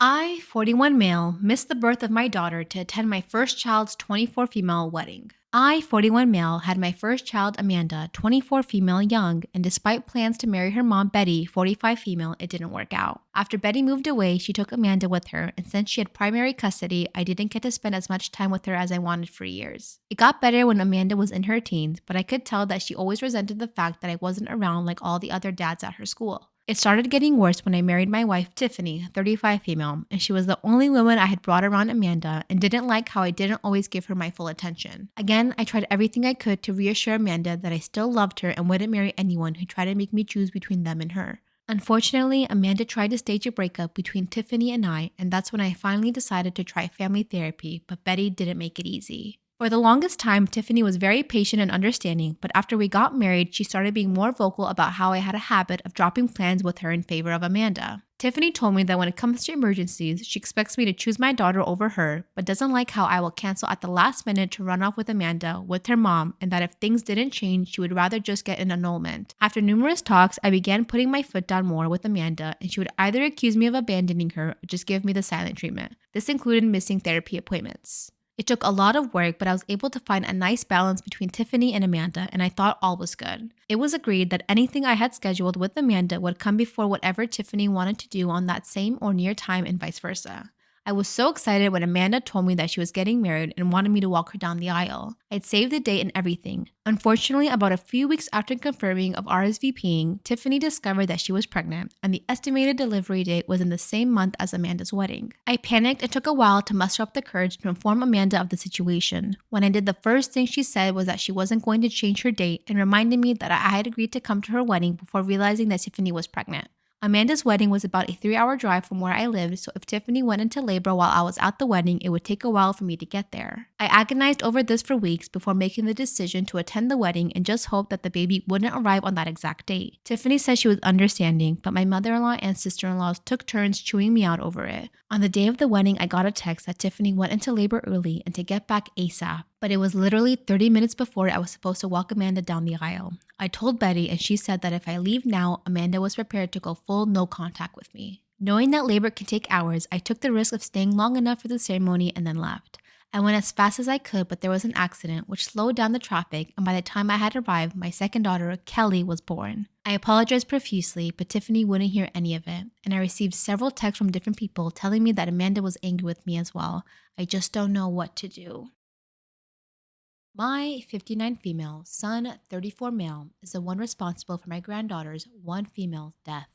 I, 41 male, missed the birth of my daughter to attend my first child's 24 female wedding. I, 41 male, had my first child Amanda, 24 female young, and despite plans to marry her mom Betty, 45 female, it didn't work out. After Betty moved away, she took Amanda with her, and since she had primary custody, I didn't get to spend as much time with her as I wanted for years. It got better when Amanda was in her teens, but I could tell that she always resented the fact that I wasn't around like all the other dads at her school. It started getting worse when I married my wife, Tiffany, 35 female, and she was the only woman I had brought around Amanda and didn't like how I didn't always give her my full attention. Again, I tried everything I could to reassure Amanda that I still loved her and wouldn't marry anyone who tried to make me choose between them and her. Unfortunately, Amanda tried to stage a breakup between Tiffany and I, and that's when I finally decided to try family therapy, but Betty didn't make it easy. For the longest time, Tiffany was very patient and understanding, but after we got married, she started being more vocal about how I had a habit of dropping plans with her in favor of Amanda. Tiffany told me that when it comes to emergencies, she expects me to choose my daughter over her, but doesn't like how I will cancel at the last minute to run off with Amanda with her mom, and that if things didn't change, she would rather just get an annulment. After numerous talks, I began putting my foot down more with Amanda, and she would either accuse me of abandoning her or just give me the silent treatment. This included missing therapy appointments. It took a lot of work, but I was able to find a nice balance between Tiffany and Amanda, and I thought all was good. It was agreed that anything I had scheduled with Amanda would come before whatever Tiffany wanted to do on that same or near time and vice versa. I was so excited when Amanda told me that she was getting married and wanted me to walk her down the aisle. I'd saved the date and everything. Unfortunately, about a few weeks after confirming of RSVPing, Tiffany discovered that she was pregnant, and the estimated delivery date was in the same month as Amanda's wedding. I panicked and took a while to muster up the courage to inform Amanda of the situation. When I did, the first thing she said was that she wasn't going to change her date and reminded me that I had agreed to come to her wedding before realizing that Tiffany was pregnant. Amanda's wedding was about a 3-hour drive from where I lived, so if Tiffany went into labor while I was at the wedding, it would take a while for me to get there. I agonized over this for weeks before making the decision to attend the wedding and just hoped that the baby wouldn't arrive on that exact date. Tiffany said she was understanding, but my mother-in-law and sister-in-laws took turns chewing me out over it. On the day of the wedding, I got a text that Tiffany went into labor early and to get back ASAP. But it was literally 30 minutes before I was supposed to walk Amanda down the aisle. I told Betty, and she said that if I leave now, Amanda was prepared to go full no contact with me. Knowing that labor can take hours, I took the risk of staying long enough for the ceremony and then left. I went as fast as I could, but there was an accident which slowed down the traffic, and by the time I had arrived, my second daughter, Kelly, was born. I apologized profusely, but Tiffany wouldn't hear any of it, and I received several texts from different people telling me that Amanda was angry with me as well. I just don't know what to do. My 59 female, son 34 male, is the one responsible for my granddaughter's 1 female death.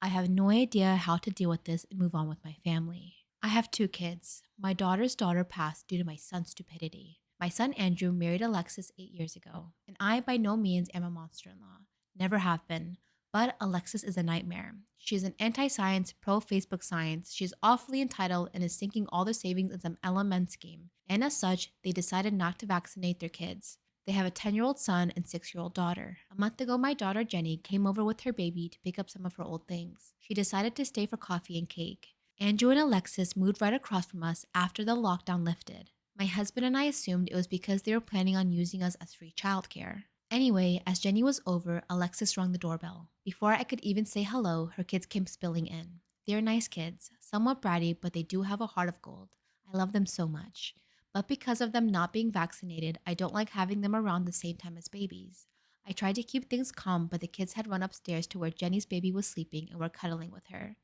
I have no idea how to deal with this and move on with my family. I have 2 kids. My daughter's daughter passed due to my son's stupidity. My son Andrew married Alexis 8 years ago, and I by no means am a monster-in-law. Never have been. But Alexis is a nightmare. She is an anti-science, pro-Facebook science. She is awfully entitled and is sinking all their savings in some LMN scheme. And as such, they decided not to vaccinate their kids. They have a 10-year-old son and 6-year-old daughter. A month ago, my daughter Jenny came over with her baby to pick up some of her old things. She decided to stay for coffee and cake. Andrew and Alexis moved right across from us after the lockdown lifted. My husband and I assumed it was because they were planning on using us as free childcare. Anyway, as Jenny was over, Alexis rang the doorbell. Before I could even say hello, her kids came spilling in. They're nice kids, somewhat bratty, but they do have a heart of gold. I love them so much. But because of them not being vaccinated, I don't like having them around the same time as babies. I tried to keep things calm, but the kids had run upstairs to where Jenny's baby was sleeping and were cuddling with her.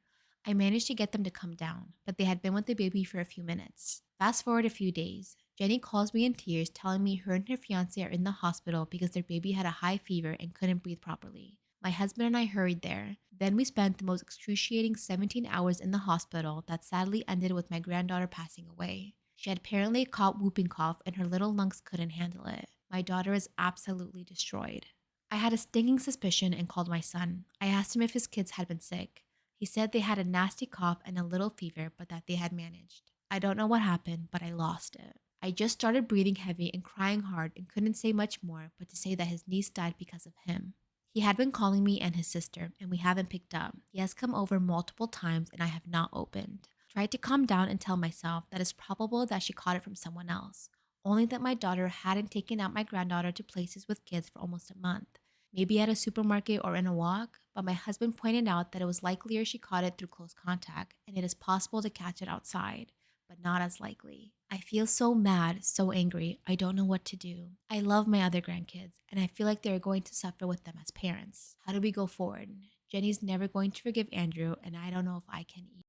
I managed to get them to come down, but they had been with the baby for a few minutes. Fast forward a few days. Jenny calls me in tears telling me her and her fiancé are in the hospital because their baby had a high fever and couldn't breathe properly. My husband and I hurried there. Then we spent the most excruciating 17 hours in the hospital that sadly ended with my granddaughter passing away. She had apparently caught whooping cough and her little lungs couldn't handle it. My daughter is absolutely destroyed. I had a stinging suspicion and called my son. I asked him if his kids had been sick. He said they had a nasty cough and a little fever, but that they had managed. I don't know what happened, but I lost it. I just started breathing heavy and crying hard and couldn't say much more but to say that his niece died because of him. He had been calling me and his sister, and we haven't picked up. He has come over multiple times and I have not opened. Tried to calm down and tell myself that it's probable that she caught it from someone else, only that my daughter hadn't taken out my granddaughter to places with kids for almost a month. maybe at a supermarket or in a walk, but my husband pointed out that it was likelier she caught it through close contact, and it is possible to catch it outside, but not as likely. I feel so mad, so angry. I don't know what to do. I love my other grandkids, and I feel like they are going to suffer with them as parents. How do we go forward? Jenny's never going to forgive Andrew, and I don't know if I can either.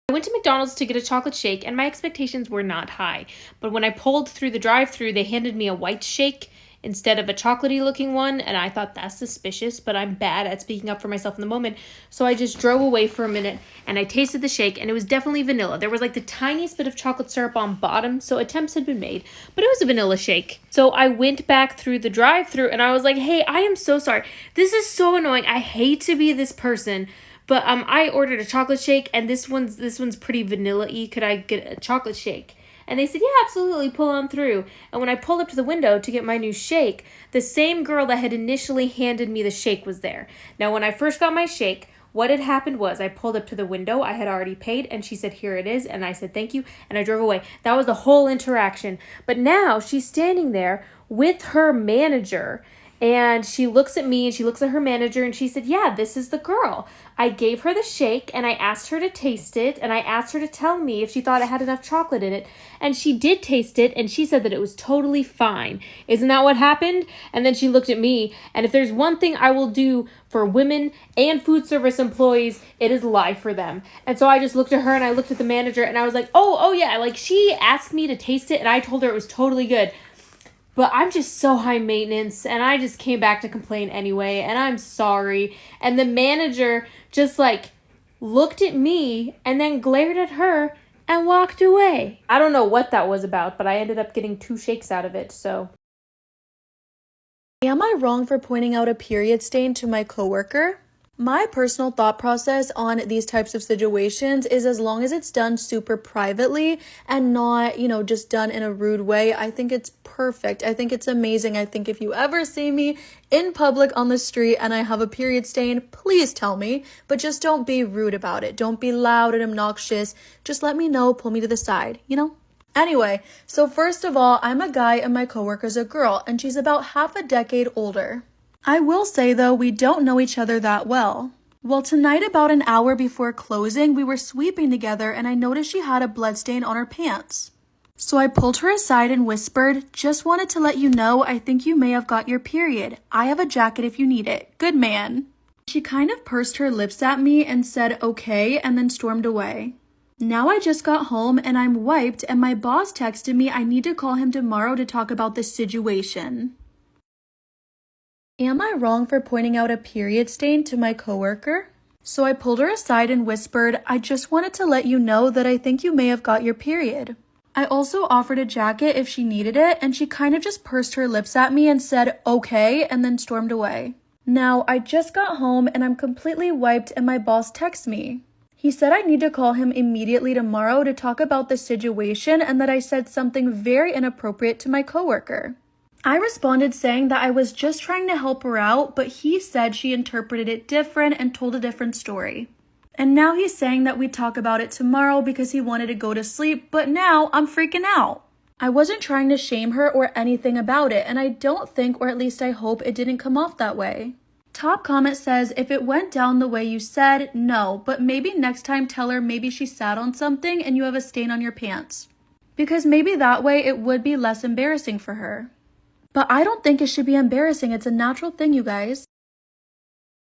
I went to McDonald's to get a chocolate shake, and my expectations were not high. But when I pulled through the drive-thru, they handed me a white shake instead of a chocolatey looking one, and I thought that's suspicious, but I'm bad at speaking up for myself in the moment. So I just drove away for a minute, and I tasted the shake, and it was definitely vanilla. There was like the tiniest bit of chocolate syrup on bottom, so attempts had been made, but it was a vanilla shake. So I went back through the drive-thru, and I was like, hey, I am so sorry. This is so annoying. I hate to be this person. But I ordered a chocolate shake, and this one's pretty vanilla-y. Could I get a chocolate shake? And they said, yeah, absolutely, pull on through. And when I pulled up to the window to get my new shake, the same girl that had initially handed me the shake was there. Now, when I first got my shake, what had happened was I pulled up to the window. I had already paid, and she said, here it is. And I said, thank you, and I drove away. That was the whole interaction. But now she's standing there with her manager, and she looks at me and she looks at her manager and she said, yeah, this is the girl. I gave her the shake and I asked her to taste it and I asked her to tell me if she thought it had enough chocolate in it. And she did taste it and she said that it was totally fine. Isn't that what happened? And then she looked at me, and if there's one thing I will do for women and food service employees, it is lie for them. And so I just looked at her and I looked at the manager and I was like, oh yeah, like she asked me to taste it and I told her it was totally good. But I'm just so high maintenance, and I just came back to complain anyway, and I'm sorry. And the manager just like looked at me and then glared at her and walked away. I don't know what that was about, but I ended up getting 2 shakes out of it, so. Am I wrong for pointing out a period stain to my coworker? My personal thought process on these types of situations is as long as it's done super privately and not, just done in a rude way, I think it's perfect. I think it's amazing. I think if you ever see me in public on the street and I have a period stain, please tell me, but just don't be rude about it. Don't be loud and obnoxious. Just let me know, pull me to the side, Anyway, so first of all, I'm a guy and my coworker's a girl, and she's about half a decade older. I will say, though, we don't know each other that well. Well, tonight, about an hour before closing, we were sweeping together and I noticed she had a bloodstain on her pants. So I pulled her aside and whispered, just wanted to let you know I think you may have got your period. I have a jacket if you need it. Good man. She kind of pursed her lips at me and said okay and then stormed away. Now I just got home and I'm wiped and my boss texted me I need to call him tomorrow to talk about this situation. Am I wrong for pointing out a period stain to my coworker? So I pulled her aside and whispered, I just wanted to let you know that I think you may have got your period. I also offered a jacket if she needed it, and she kind of just pursed her lips at me and said, okay, and then stormed away. Now, I just got home and I'm completely wiped and my boss texts me. He said I need to call him immediately tomorrow to talk about the situation and that I said something very inappropriate to my coworker. I responded saying that I was just trying to help her out, but he said she interpreted it different and told a different story. And now he's saying that we talk about it tomorrow because he wanted to go to sleep, but now I'm freaking out. I wasn't trying to shame her or anything about it, and I don't think, or at least I hope, it didn't come off that way. Top comment says, if it went down the way you said, no, but maybe next time tell her maybe she sat on something and you have a stain on your pants. Because maybe that way it would be less embarrassing for her. But I don't think it should be embarrassing. It's a natural thing, you guys.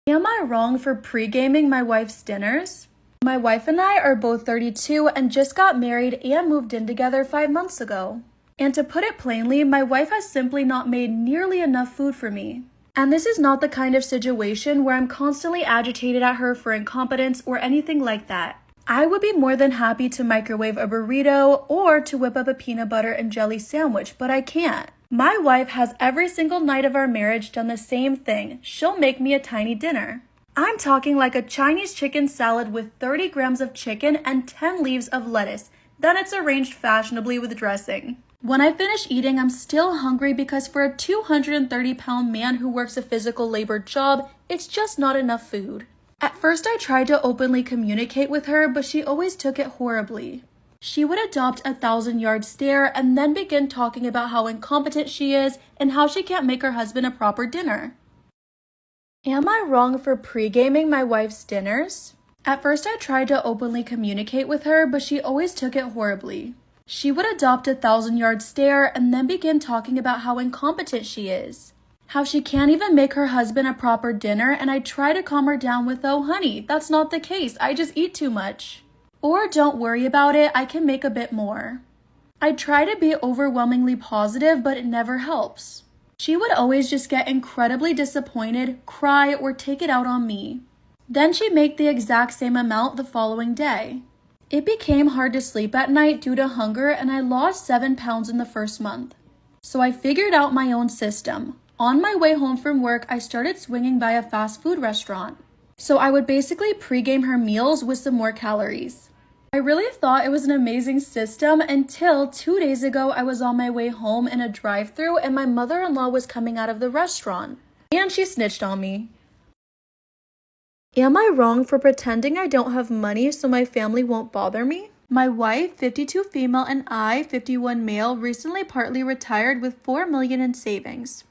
Am I wrong for pre-gaming my wife's dinners? My wife and I are both 32 and just got married and moved in together 5 months ago. And to put it plainly, my wife has simply not made nearly enough food for me. And this is not the kind of situation where I'm constantly agitated at her for incompetence or anything like that. I would be more than happy to microwave a burrito or to whip up a peanut butter and jelly sandwich, but I can't. My wife has every single night of our marriage done the same thing. She'll make me a tiny dinner. I'm talking like a Chinese chicken salad with 30 grams of chicken and 10 leaves of lettuce. Then it's arranged fashionably with dressing. When I finish eating, I'm still hungry because for a 230-pound man who works a physical labor job, it's just not enough food. At first, I tried to openly communicate with her, but she always took it horribly. She would adopt a 1,000-yard stare and then begin talking about how incompetent she is and how she can't make her husband a proper dinner. Am I wrong for pre-gaming my wife's dinners? At first I tried to openly communicate with her, but she always took it horribly. She would adopt a 1,000-yard stare and then begin talking about how incompetent she is. How she can't even make her husband a proper dinner, and I try to calm her down with, "Oh honey, that's not the case, I just eat too much." Or, "Don't worry about it, I can make a bit more." I try to be overwhelmingly positive, but it never helps. She would always just get incredibly disappointed, cry, or take it out on me. Then she'd make the exact same amount the following day. It became hard to sleep at night due to hunger, and I lost 7 pounds in the first month. So I figured out my own system. On my way home from work, I started swinging by a fast food restaurant. So I would basically pregame her meals with some more calories. I really thought it was an amazing system until 2 days ago I was on my way home in a drive-thru and my mother-in-law was coming out of the restaurant. And she snitched on me. Am I wrong for pretending I don't have money so my family won't bother me? My wife, 52 female, and I, 51 male, recently partly retired with $4 million in savings.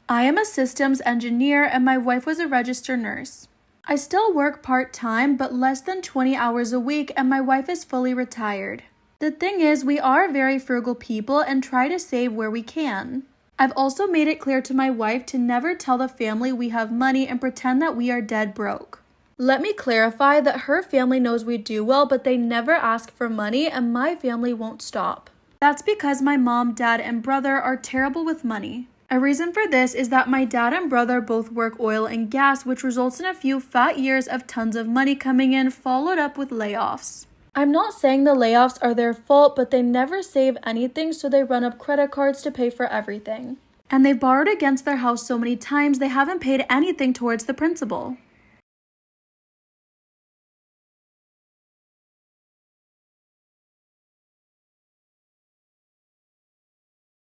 I am a systems engineer and my wife was a registered nurse. I still work part-time but less than 20 hours a week and my wife is fully retired. The thing is, we are very frugal people and try to save where we can. I've also made it clear to my wife to never tell the family we have money and pretend that we are dead broke. Let me clarify that her family knows we do well, but they never ask for money and my family won't stop. That's because my mom, dad, and brother are terrible with money. A reason for this is that my dad and brother both work oil and gas, which results in a few fat years of tons of money coming in, followed up with layoffs. I'm not saying the layoffs are their fault, but they never save anything, so they run up credit cards to pay for everything. And they've borrowed against their house so many times they haven't paid anything towards the principal.